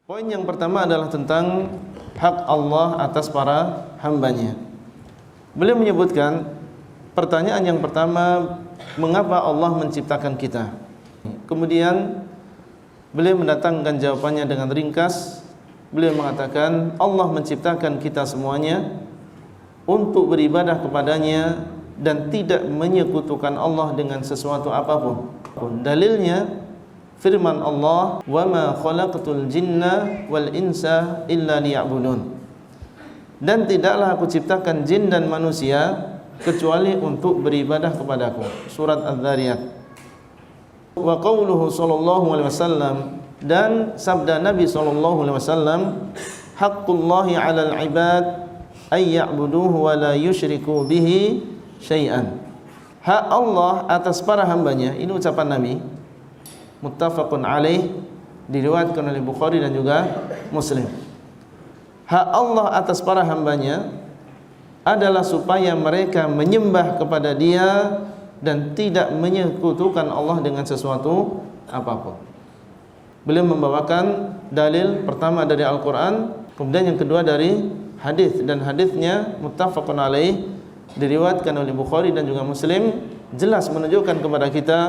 Poin yang pertama adalah tentang hak Allah atas para hambanya. Beliau menyebutkan pertanyaan yang pertama, mengapa Allah menciptakan kita? Kemudian beliau mendatangkan jawabannya dengan ringkas. Beliau mengatakan Allah menciptakan kita semuanya untuk beribadah kepadanya dan tidak menyekutukan Allah dengan sesuatu apapun. Dalilnya firman Allah, "Wa ma khalaqtul jinna wal insa illa liya'budun." Dan tidaklah aku ciptakan jin dan manusia kecuali untuk beribadah kepadaku. Surat Az-Zariyat. Wa qauluhu sallallahu alaihi wasallam, dan sabda Nabi sallallahu alaihi wasallam, "Haqqullahi 'alal 'ibad ay ya'buduhu wa la yusyriku bihi syai'an." Hak Allah atas para hambanya, ini ucapan Nabi, muttafaqun alaih, diriwayatkan oleh Bukhari dan juga Muslim. Hak Allah atas para hambanya adalah supaya mereka menyembah kepada Dia dan tidak menyekutukan Allah dengan sesuatu apapun. Beliau membawakan dalil pertama dari Al-Quran, kemudian yang kedua dari hadis, dan hadisnya muttafaqun alaih, diriwayatkan oleh Bukhari dan juga Muslim, jelas menunjukkan kepada kita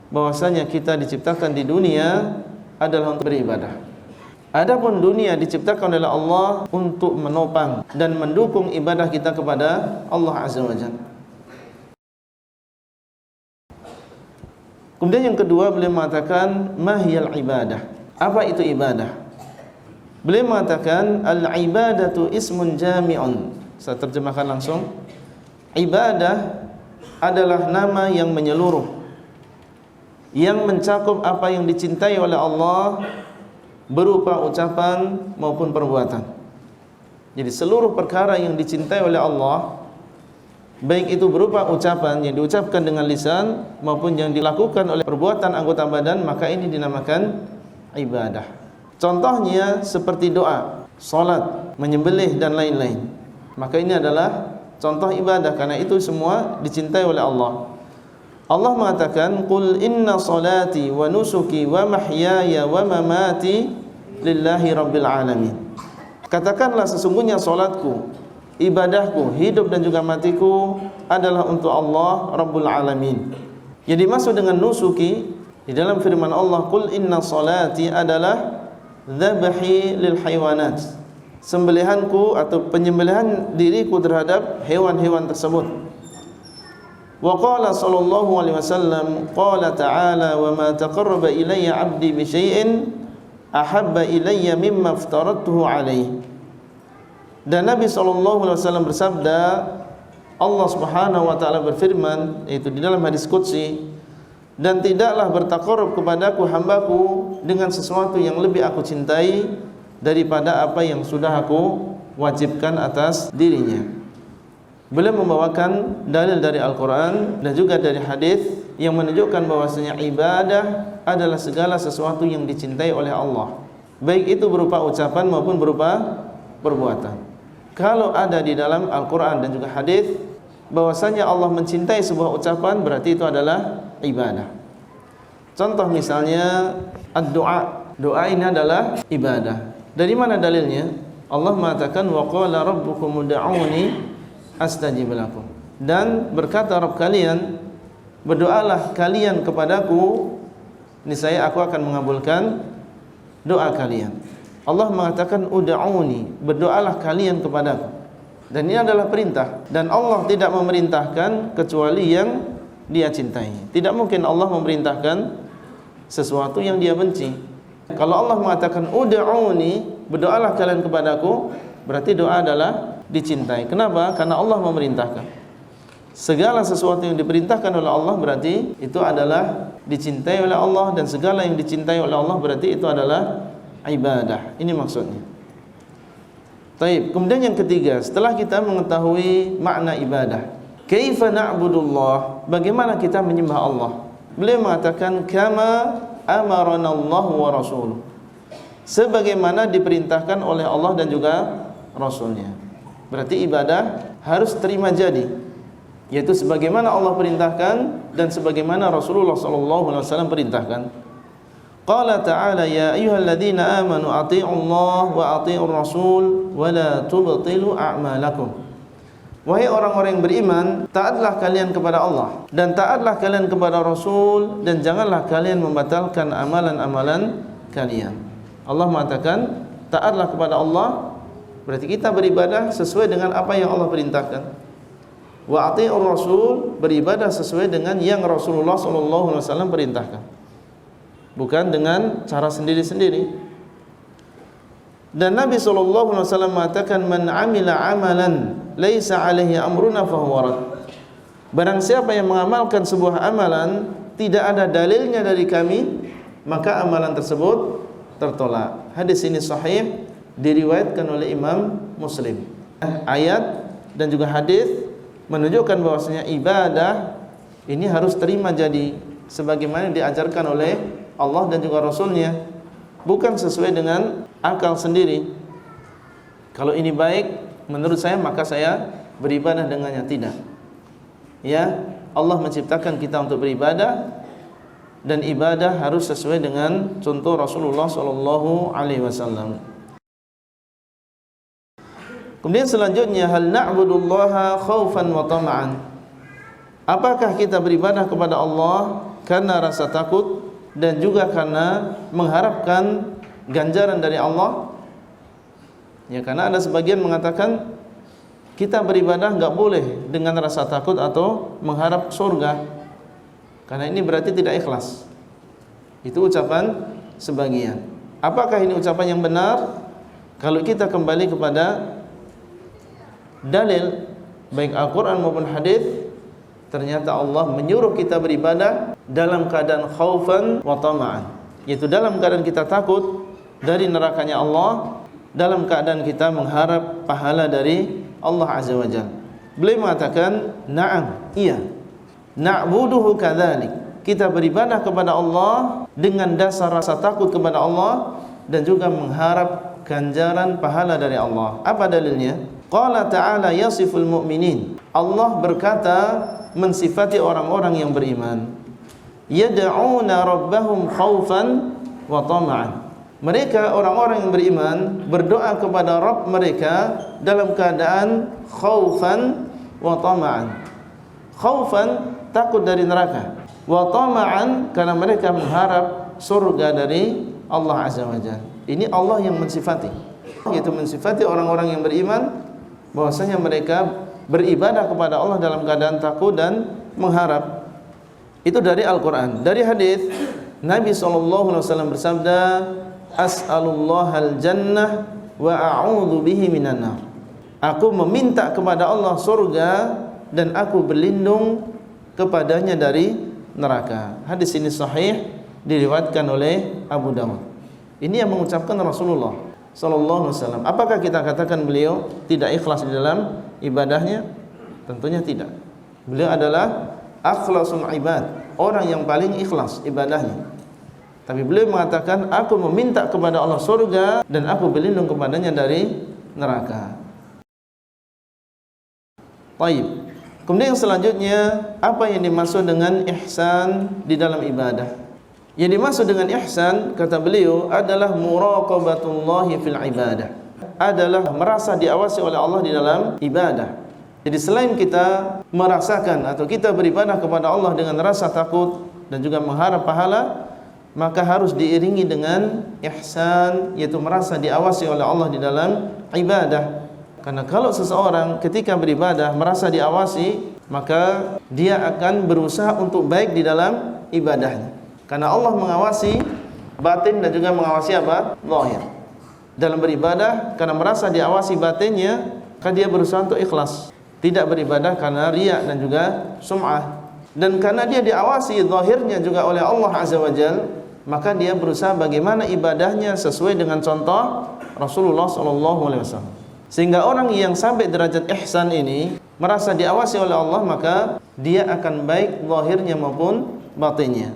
bahwasanya kita diciptakan di dunia adalah untuk beribadah. Adapun dunia diciptakan oleh Allah untuk menopang dan mendukung ibadah kita kepada Allah Azza wa Jalla. Kemudian yang kedua beliau mengatakan mahiyal ibadah. Apa itu ibadah? Beliau mengatakan al-ibadatu ismun jami'un. Saya terjemahkan langsung. Ibadah adalah nama yang menyeluruh, yang mencakup apa yang dicintai oleh Allah berupa ucapan maupun perbuatan. Jadi seluruh perkara yang dicintai oleh Allah, baik itu berupa ucapan yang diucapkan dengan lisan maupun yang dilakukan oleh perbuatan anggota badan, maka ini dinamakan ibadah. Contohnya seperti doa, salat, menyembelih dan lain-lain. Maka ini adalah contoh ibadah, karena itu semua dicintai oleh Allah. Allah mengatakan, "Qul inna salati wa nusuki wa mahyaya wa mamati lillahi rabbil alamin." Katakanlah sesungguhnya salatku, ibadahku, hidup dan juga matiku adalah untuk Allah Rabbul Alamin. Jadi dimaksud dengan nusuki di dalam firman Allah, "Qul inna salati" adalah dzabhi lil haywanat. Sembelihanku atau penyembelihan diriku terhadap hewan-hewan tersebut. Wa qala sallallahu alaihi wasallam, qala ta'ala, "Wa ma taqarraba ilayya 'abdi bi syai'in ahabba ilayya mimma aftaradtuhu 'alaihi." Dan Nabi sallallahu alaihi wasallam bersabda, Allah Subhanahu wa taala berfirman, yaitu di dalam hadis qudsi, "Dan tidaklah bertaqarrub kepadaku hambaku dengan sesuatu yang lebih aku cintai daripada apa yang sudah aku wajibkan atas dirinya." Beliau membawakan dalil dari Al-Quran dan juga dari hadis yang menunjukkan bahwasanya ibadah adalah segala sesuatu yang dicintai oleh Allah, baik itu berupa ucapan maupun berupa perbuatan. Kalau ada di dalam Al-Quran dan juga hadis bahwasanya Allah mencintai sebuah ucapan, berarti itu adalah ibadah. Contoh misalnya ad-du'a. Doa ini adalah ibadah. Dari mana dalilnya? Allah mengatakan, "Wa qala rabbukum ud'uni astajib lakum." Dan berkata Rabb kalian, berdoalah kalian kepadaku, niscaya aku akan mengabulkan doa kalian. Allah mengatakan ud'uni, berdoalah kalian kepadaku. Dan ini adalah perintah, dan Allah tidak memerintahkan kecuali yang Dia cintai. Tidak mungkin Allah memerintahkan sesuatu yang Dia benci. Kalau Allah mengatakan ud'uni, berdoalah kalian kepadaku, berarti doa adalah dicintai. Kenapa? Karena Allah memerintahkan. Segala sesuatu yang diperintahkan oleh Allah berarti itu adalah dicintai oleh Allah, dan segala yang dicintai oleh Allah berarti itu adalah ibadah. Ini maksudnya. Taib. Kemudian yang ketiga, setelah kita mengetahui makna ibadah, kaifa na'budullah, bagaimana kita menyembah Allah? Beliau mengatakan kama amarana Allah wa rasuluh, sebagaimana diperintahkan oleh Allah dan juga Rasulnya. Berarti ibadah harus terima jadi, yaitu sebagaimana Allah perintahkan dan sebagaimana Rasulullah SAW perintahkan. Qala ta'ala ya ayyuhalladzina amanu athi'ullaha wa athi'ur rasul wa la tubtilu a'malakum. Wahai orang-orang yang beriman, taatlah kalian kepada Allah dan taatlah kalian kepada Rasul, dan janganlah kalian membatalkan amalan-amalan kalian. Allah mengatakan taatlah kepada Allah, berarti kita beribadah sesuai dengan apa yang Allah perintahkan. Wa athi'ur rasul, beribadah sesuai dengan yang Rasulullah SAW perintahkan, bukan dengan cara sendiri-sendiri. Dan Nabi SAW mengatakan man amila amalan laisa alaihi amruna fahuwa rad. Barang siapa yang mengamalkan sebuah amalan tidak ada dalilnya dari kami, maka amalan tersebut tertolak. Hadis ini sahih, diriwayatkan oleh Imam Muslim. Ayat dan juga hadis menunjukkan bahwasanya ibadah ini harus terima jadi sebagaimana diajarkan oleh Allah dan juga Rasulnya, bukan sesuai dengan akal sendiri. Kalau ini baik menurut saya maka saya beribadah dengannya. Tidak. Ya, Allah menciptakan kita untuk beribadah, dan ibadah harus sesuai dengan contoh Rasulullah SAW. Kemudian selanjutnya, hal na'budullaha khaufan wa tama'an. Apakah kita beribadah kepada Allah karena rasa takut dan juga karena mengharapkan ganjaran dari Allah? Ya, karena ada sebagian mengatakan kita beribadah enggak boleh dengan rasa takut atau mengharap surga, karena ini berarti tidak ikhlas. Itu ucapan sebagian. Apakah ini ucapan yang benar? Kalau kita kembali kepada dalil baik Al-Quran maupun hadis, ternyata Allah menyuruh kita beribadah dalam keadaan khaufan wa tama'an, yaitu dalam keadaan kita takut dari nerakanya Allah, dalam keadaan kita mengharap pahala dari Allah Azza wa Jalla. Beliau mengatakan, na'am, iya, na'buduhu kadzalik. Kita beribadah kepada Allah dengan dasar rasa takut kepada Allah dan juga mengharap ganjaran pahala dari Allah. Apa dalilnya? Qala ta'ala yasiful mu'minin. Allah berkata mensifati orang-orang yang beriman, yad'una rabbahum khaufan wa tama'an. Mereka orang-orang yang beriman berdoa kepada Rabb mereka dalam keadaan khaufan wa tama'an. Khaufan, takut dari neraka, wa tama'an, karena mereka mengharap surga dari Allah Azza wa Jalla. Ini Allah yang mensifati, yaitu mensifati orang-orang yang beriman bahwasanya mereka beribadah kepada Allah dalam keadaan takut dan mengharap. Itu dari Al-Quran. Dari hadis, Nabi SAW bersabda, as'alullahal jannah wa a'udzu bihi minan nar. Aku meminta kepada Allah surga dan aku berlindung kepadanya dari neraka. Hadis ini sahih, diriwayatkan oleh Abu Dawud. Ini yang mengucapkan Rasulullah sallallahu alaihi wasallam. Apakah kita katakan beliau tidak ikhlas di dalam ibadahnya? Tentunya tidak. Beliau adalah akhlasul ibad, orang yang paling ikhlas ibadahnya. Tapi beliau mengatakan, aku meminta kepada Allah surga dan aku berlindung kepadanya dari neraka. Baik. Kemudian yang selanjutnya, apa yang dimaksud dengan ihsan di dalam ibadah? Yang dimaksud dengan ihsan, kata beliau, adalah muraqabatullahi fil ibadah. Adalah merasa diawasi oleh Allah di dalam ibadah. Jadi selain kita merasakan atau kita beribadah kepada Allah dengan rasa takut dan juga mengharap pahala, maka harus diiringi dengan ihsan, yaitu merasa diawasi oleh Allah di dalam ibadah. Karena kalau seseorang ketika beribadah merasa diawasi, maka dia akan berusaha untuk baik di dalam ibadahnya. Karena Allah mengawasi batin dan juga mengawasi apa? Zahir. Dalam beribadah, karena merasa diawasi batinnya, maka dia berusaha untuk ikhlas. Tidak beribadah karena riya dan juga sum'ah. Dan karena dia diawasi zahirnya juga oleh Allah Azza wa Jalla, maka dia berusaha bagaimana ibadahnya sesuai dengan contoh Rasulullah SAW. Sehingga orang yang sampai derajat ihsan ini merasa diawasi oleh Allah, maka dia akan baik zahirnya maupun batinnya.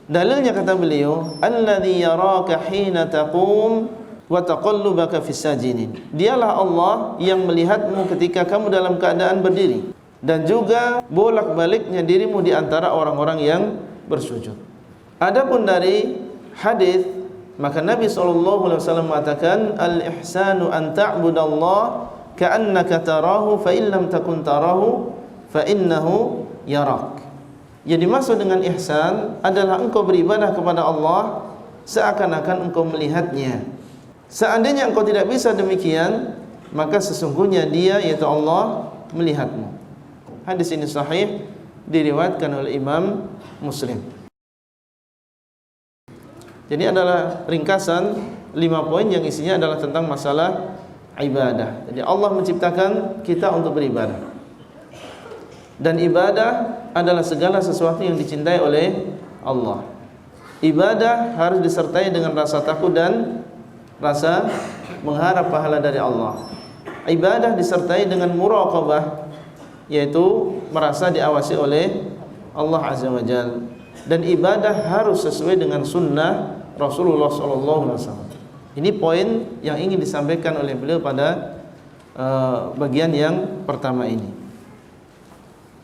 Dalilnya kata beliau, alladzi yaraka hina taqum wa taqallubaka fis sajidin. Dialah Allah yang melihatmu ketika kamu dalam keadaan berdiri dan juga bolak-baliknya dirimu di antara orang-orang yang bersujud. Adapun dari hadis, maka Nabi SAW mengatakan al-ihsanu an ta'budallah ka'annaka tarahu fa in lam takun tarahu fa innahu yarak. Yang dimaksud dengan ihsan adalah engkau beribadah kepada Allah seakan-akan engkau melihatnya. Seandainya engkau tidak bisa demikian, maka sesungguhnya Dia, yaitu Allah, melihatmu. Hadis ini sahih, diriwayatkan oleh Imam Muslim. Jadi adalah ringkasan 5 poin yang isinya adalah tentang masalah ibadah. Jadi Allah menciptakan kita untuk beribadah. Dan ibadah adalah segala sesuatu yang dicintai oleh Allah. Ibadah harus disertai dengan rasa takut dan rasa mengharap pahala dari Allah. Ibadah disertai dengan muraqabah, yaitu merasa diawasi oleh Allah Azza wa Jalla. Dan ibadah harus sesuai dengan sunnah Rasulullah SAW. Ini poin yang ingin disampaikan oleh beliau pada bagian yang pertama ini.